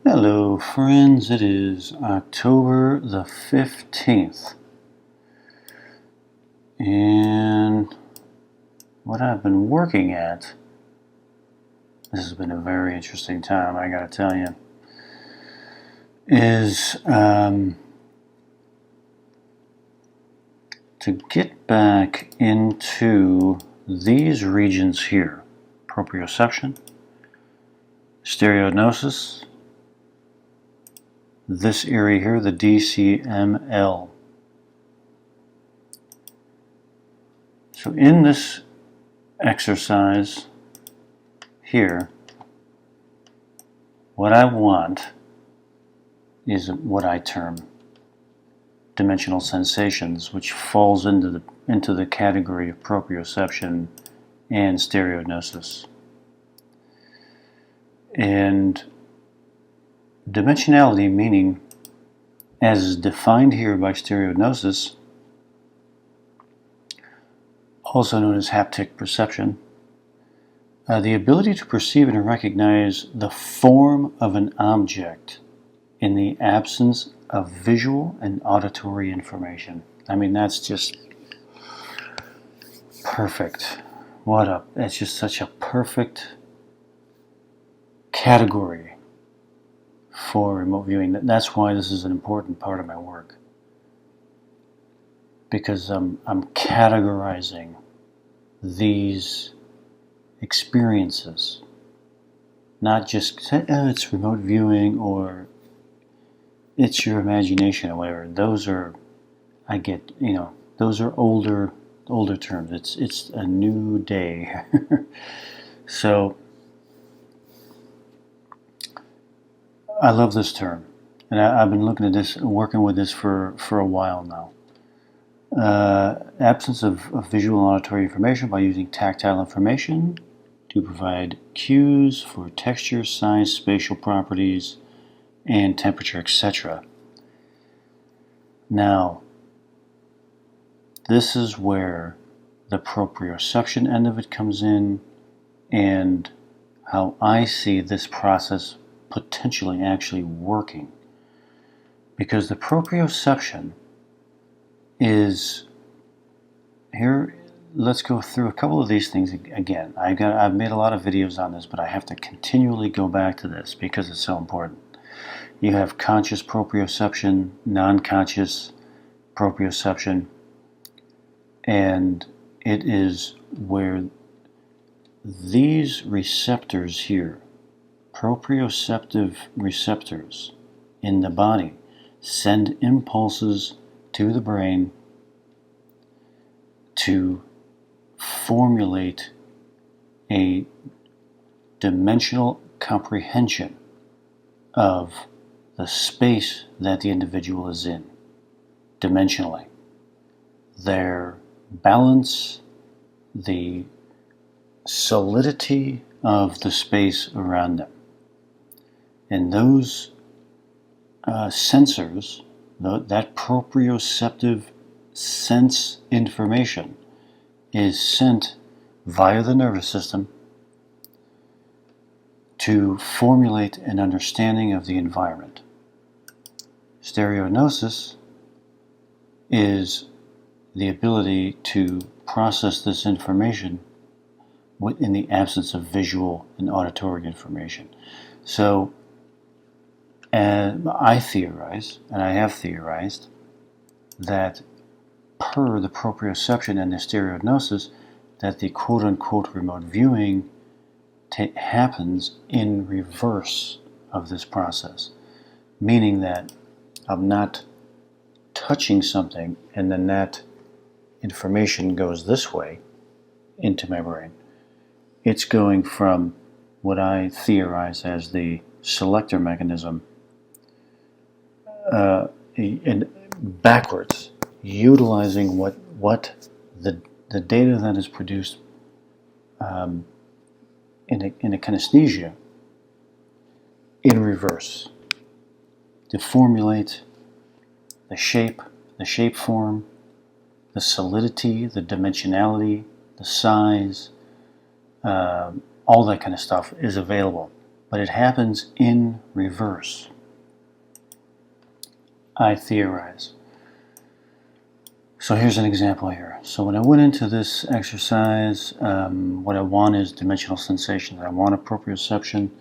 Hello friends, it is October the 15th, and what I've been working at, this has been a very interesting time, I gotta tell you, is to get back into these regions here: proprioception, stereognosis, this area here, the DCML. So in this exercise here, what I want is what I term dimensional sensations, which falls into the category of proprioception and stereognosis. And dimensionality, meaning, as is defined here by stereognosis, also known as haptic perception, the ability to perceive and recognize the form of an object in the absence of visual and auditory information. I mean, that's just perfect. It's just such a perfect category for remote viewing. That's why this is an important part of my work, because I'm categorizing these experiences, not just it's remote viewing or it's your imagination or whatever. Those are, those are older terms. It's a new day. So I love this term, and I've been looking at this and working with this for a while now. Absence of visual and auditory information by using tactile information to provide cues for texture, size, spatial properties, and temperature, etc. Now, this is where the proprioception end of it comes in, and how I see this process potentially actually working. Because the proprioception is here. Let's go through a couple of these things again. I've made a lot of videos on this, but I have to continually go back to this because it's so important. You have conscious proprioception, non-conscious proprioception, and it is where these receptors here, proprioceptive receptors in the body, send impulses to the brain to formulate a dimensional comprehension of the space that the individual is in, dimensionally. Their balance, the solidity of the space around them. And those sensors, that proprioceptive sense information, is sent via the nervous system to formulate an understanding of the environment. Stereognosis is the ability to process this information in the absence of visual and auditory information. So, I theorize, and I have theorized, that per the proprioception and the stereognosis, that the quote-unquote remote viewing happens in reverse of this process, meaning that I'm not touching something and then that information goes this way into my brain. It's going from what I theorize as the selector mechanism and backwards, utilizing what the data that is produced in a kinesthesia in reverse to formulate the shape, the shape form, the solidity, the dimensionality, the size, all that kind of stuff is available. but it happens in reverse. I theorize. So here's an example here. So when I went into this exercise, what I want is dimensional sensations. I want proprioception.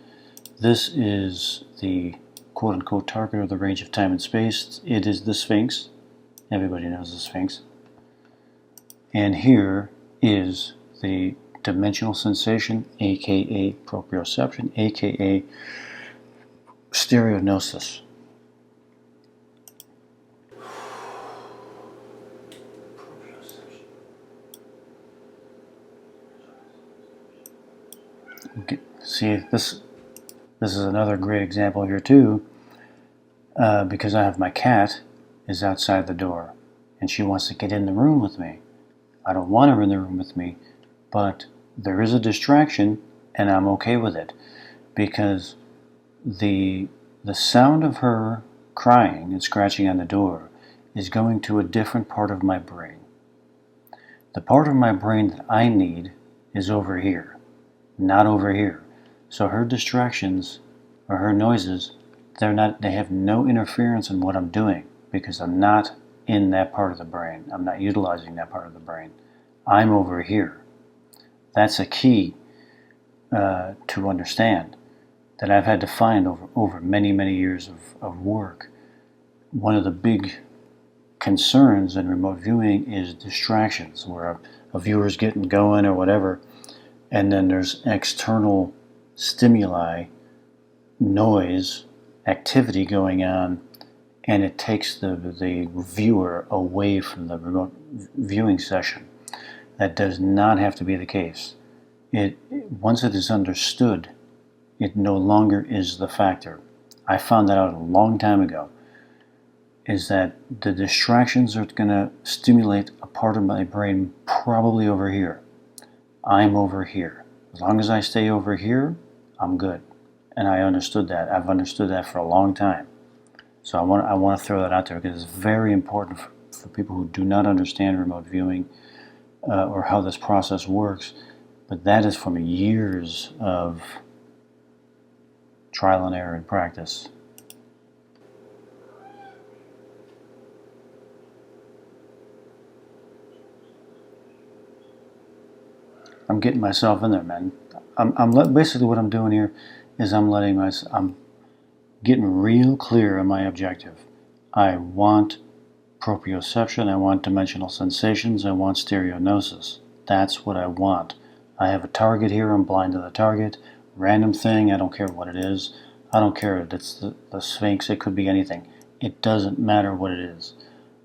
This is the quote-unquote target or the range of time and space. It is the Sphinx. Everybody knows the Sphinx. And here is the dimensional sensation, aka proprioception, aka stereognosis. Okay. See, this is another great example here too, because I have my cat is outside the door, and she wants to get in the room with me. I don't want her in the room with me, but there is a distraction, and I'm okay with it, because the sound of her crying and scratching on the door is going to a different part of my brain. The part of my brain that I need is over here, not over here. So her distractions or her noises, they have no interference in what I'm doing, because I'm not in that part of the brain. I'm not utilizing that part of the brain. I'm over here. That's a key to understand that I've had to find over many, many years of work. One of the big concerns in remote viewing is distractions, where a viewer's getting going or whatever, and then there's external stimuli, noise, activity going on, and it takes the viewer away from the remote viewing session. That does not have to be the case. Once it is understood, it no longer is the factor. I found that out a long time ago, is that the distractions are going to stimulate a part of my brain probably over here. I'm over here. As long as I stay over here, I'm good. And I understood that. I've understood that for a long time. So I want to throw that out there, because it's very important for people who do not understand remote viewing or how this process works. But that is from years of trial and error and practice. I'm getting myself in there, man. Basically what I'm doing here is I'm getting real clear on my objective. I want proprioception, I want dimensional sensations, I want stereognosis. That's what I want. I have a target here, I'm blind to the target. Random thing, I don't care what it is. I don't care if it's the Sphinx, it could be anything. It doesn't matter what it is.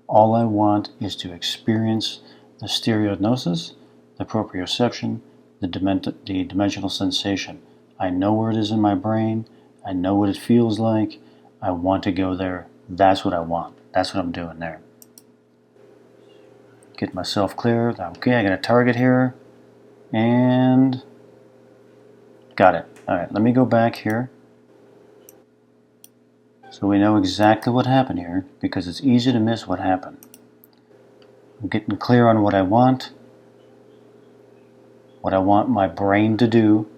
All I want is to experience the stereognosis, the proprioception, the dimensional sensation. I know where it is in my brain. I know what it feels like. I want to go there. That's what I want. That's what I'm doing there. Get myself clear. Okay, I got a target here. And got it. All right, let me go back here. So we know exactly what happened here, because it's easy to miss what happened. I'm getting clear on what I want my brain to do.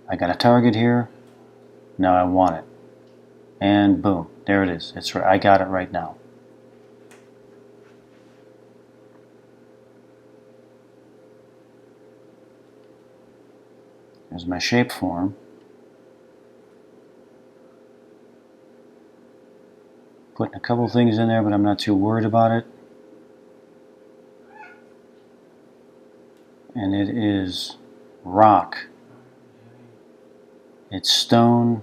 I got a target here. Now I want it. And boom, there it is. It's right. I got it right now. There's my shape form. Putting a couple things in there, but I'm not too worried about it. And it is rock. It's stone.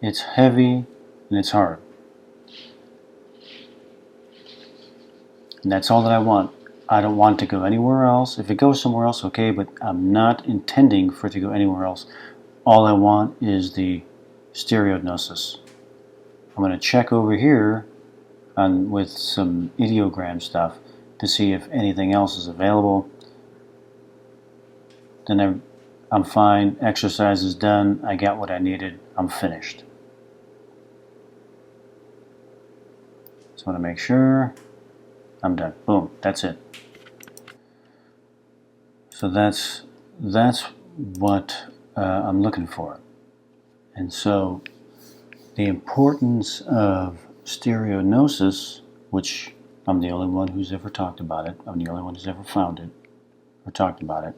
It's heavy, and it's hard. And that's all that I want. I don't want to go anywhere else. If it goes somewhere else, okay, but I'm not intending for it to go anywhere else. All I want is the stereognosis. I'm going to check over here with some ideogram stuff to see if anything else is available. Then I'm fine. Exercise is done. I got what I needed. I'm finished. Just want to make sure I'm done. Boom. That's it. So that's what I'm looking for it. And so the importance of stereognosis, which I'm the only one who's ever talked about it, I'm the only one who's ever found it or talked about it.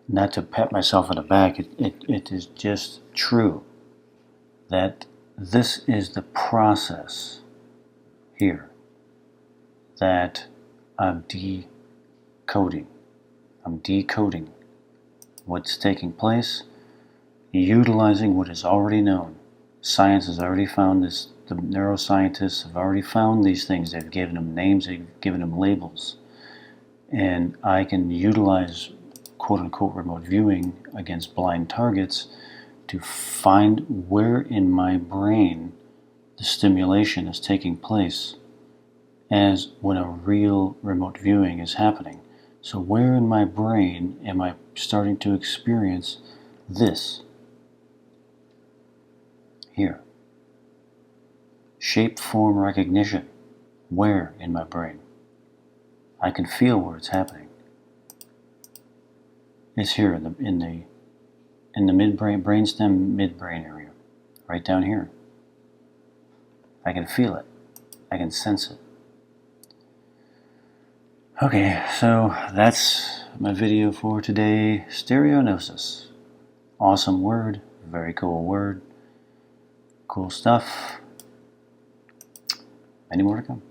Not to pat myself on the back, it is just true that this is the process here that I'm decoding. I'm decoding what's taking place, utilizing what is already known. Science has already found this. The neuroscientists have already found these things. They've given them names, they've given them labels. And I can utilize quote-unquote remote viewing against blind targets to find where in my brain the stimulation is taking place as when a real remote viewing is happening. So where in my brain am I starting to experience this? Here. Shape form recognition. Where in my brain? I can feel where it's happening. It's here in the midbrain, brainstem midbrain area, right down here. I can feel it. I can sense it. Okay, so that's my video for today. Stereognosis. Awesome word. Very cool word. Cool stuff. Many more to come.